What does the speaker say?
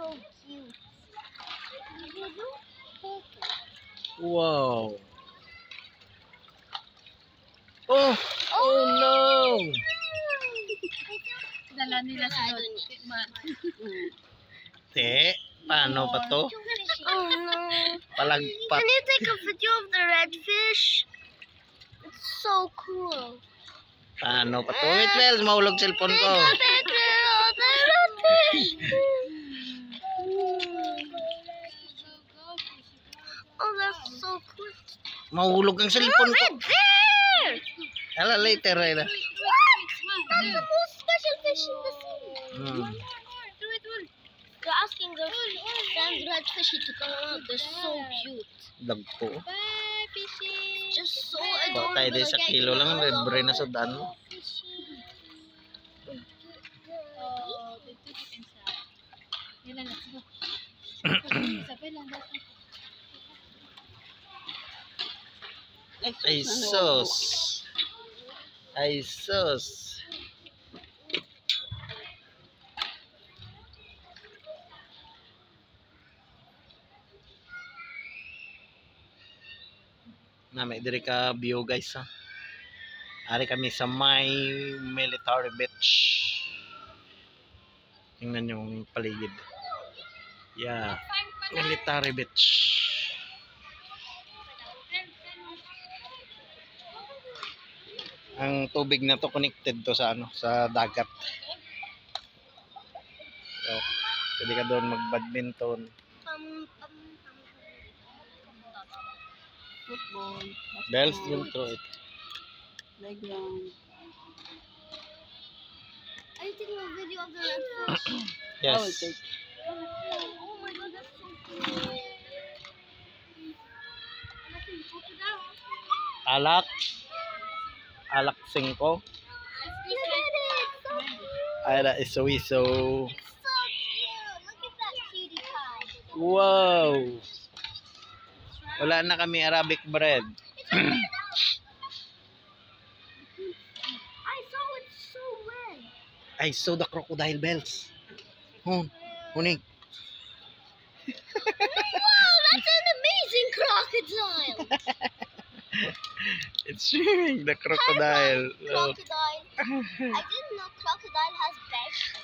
so cute. Wow. Oh, oh no. Dala nila sa Te, paano pa to? Oh no. Palagpat. Can you take a video of the redfish? It's so cool. Paano pa to? Wait, Wells, mahulog cellphone ko. Oh, that's so cool. Mahulog ang cellphone ko. Right there! Hala, later, Rayla. That's the most special fish in the sea. They're asking the sand redfish to come out. They're so cute. Dagko. Bye, fishy. Just so Bawa adorable. tayo din sa kilo lang. Libre na sa dan mo. Oh, dito sa. Yan lang. Sabay lang. Ay, sus. Ay, sus. May diri ka view guys ha. Ari kami sa may military beach. Tingnan yung paligid. Yeah. Military beach. Ang tubig na to connected to sa ano, sa dagat. So, pwede ka doon mag-badminton. Football. Bells, yung throw it. Playground. Are you taking a video of the redfish? Yes. Oh my god, that's so cool. Alak. Alak 5. Look at it! So cute! Ay, that is so. It's so cute! Look at that cutie pie! Wow. Wala na kami Arabic bread. I saw it so red! I saw the crocodile bells. Hunig. Wow, that's an amazing crocodile! It's swimming, the crocodile. Crocodile. I didn't know crocodile has beds.